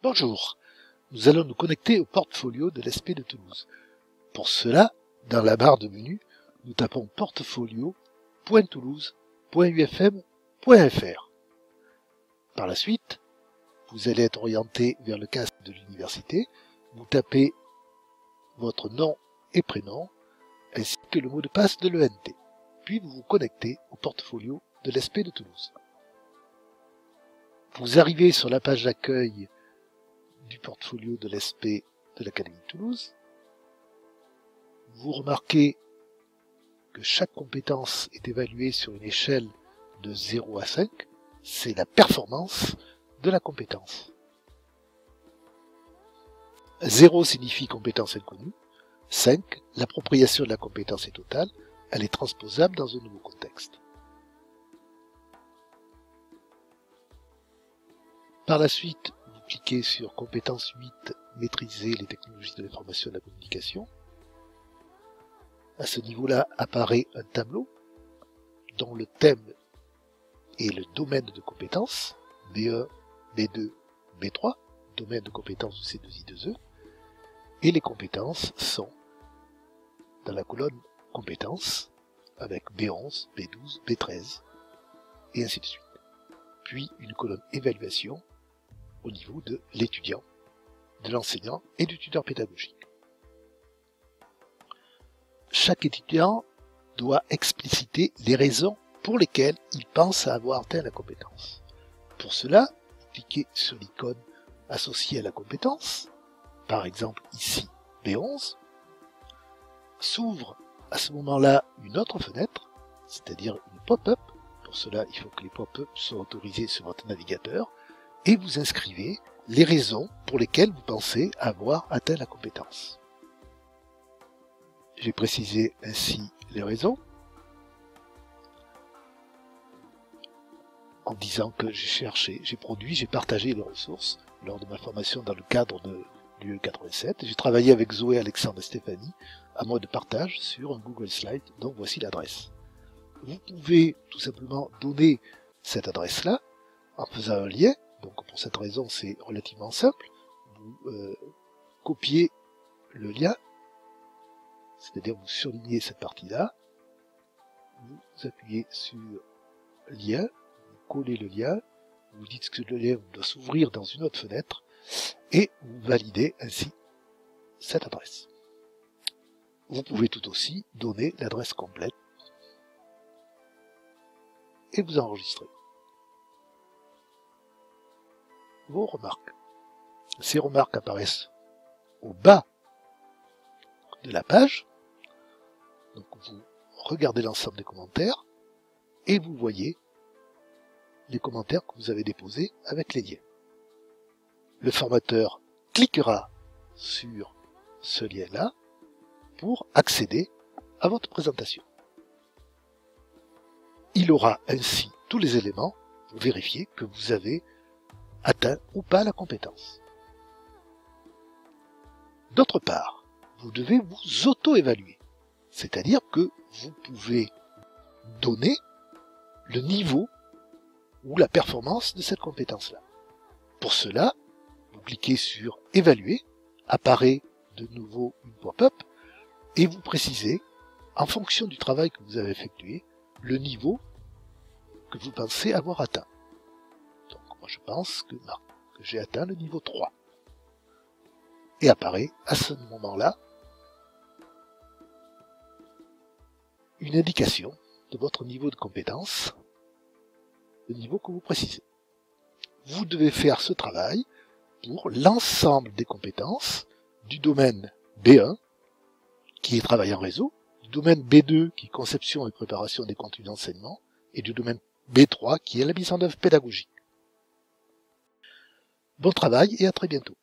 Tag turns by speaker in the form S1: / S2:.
S1: Bonjour, nous allons nous connecter au portfolio de l'ESP de Toulouse. Pour cela, dans la barre de menu, nous tapons portfolio.toulouse.ufm.fr. Par la suite, vous allez être orienté vers le casque de l'université, vous tapez votre nom et prénom, ainsi que le mot de passe de l'ENT, puis vous vous connectez au portfolio de l'ESP de Toulouse. Vous arrivez sur la page d'accueil du portfolio de l'ESP de l'Académie de Toulouse. Vous remarquez que chaque compétence est évaluée sur une échelle de 0 à 5. C'est la performance de la compétence. 0 signifie compétence inconnue. 5, l'appropriation de la compétence est totale. Elle est transposable dans un nouveau contexte. Par la suite, vous cliquez sur compétence 8, maîtriser les technologies de l'information et de la communication. À ce niveau-là apparaît un tableau dont le thème est le domaine de compétences, B1, B2, B3, domaine de compétences de C2I2E, et les compétences sont dans la colonne compétences, avec B11, B12, B13, et ainsi de suite. Puis une colonne évaluation au niveau de l'étudiant, de l'enseignant et du tuteur pédagogique. Chaque étudiant doit expliciter les raisons pour lesquelles il pense à avoir atteint la compétence. Pour cela, vous cliquez sur l'icône associée à la compétence, par exemple ici B11, s'ouvre à ce moment-là une autre fenêtre, c'est-à-dire une pop-up. Pour cela, il faut que les pop-up soient autorisés sur votre navigateur, et vous inscrivez les raisons pour lesquelles vous pensez avoir atteint la compétence. J'ai précisé ainsi les raisons, en disant que j'ai produit, j'ai partagé les ressources lors de ma formation dans le cadre de l'UE 87. J'ai travaillé avec Zoé, Alexandre et Stéphanie à mode de partage sur un Google Slide, dont voici l'adresse. Vous pouvez tout simplement donner cette adresse-là en faisant un lien. Donc pour cette raison, c'est relativement simple. Vous copiez le lien, c'est-à-dire vous surlignez cette partie-là, vous appuyez sur lien, vous collez le lien, vous dites que le lien doit s'ouvrir dans une autre fenêtre, et vous validez ainsi cette adresse. Vous pouvez tout aussi donner l'adresse complète et vous enregistrez vos remarques. Ces remarques apparaissent au bas de la page. Donc vous regardez l'ensemble des commentaires et vous voyez les commentaires que vous avez déposés avec les liens. Le formateur cliquera sur ce lien-là pour accéder à votre présentation. Il aura ainsi tous les éléments pour vérifier que vous avez atteint ou pas la compétence. D'autre part, vous devez vous auto-évaluer, c'est-à-dire que vous pouvez donner le niveau ou la performance de cette compétence-là. Pour cela, vous cliquez sur évaluer, apparaît de nouveau une pop-up, et vous précisez, en fonction du travail que vous avez effectué, le niveau que vous pensez avoir atteint. Donc moi je pense que j'ai atteint le niveau 3. Et apparaît à ce moment-là une indication de votre niveau de compétence, le niveau que vous précisez. Vous devez faire ce travail pour l'ensemble des compétences du domaine B1, qui est travail en réseau, du domaine B2, qui est conception et préparation des contenus d'enseignement, et du domaine B3, qui est la mise en œuvre pédagogique. Bon travail et à très bientôt.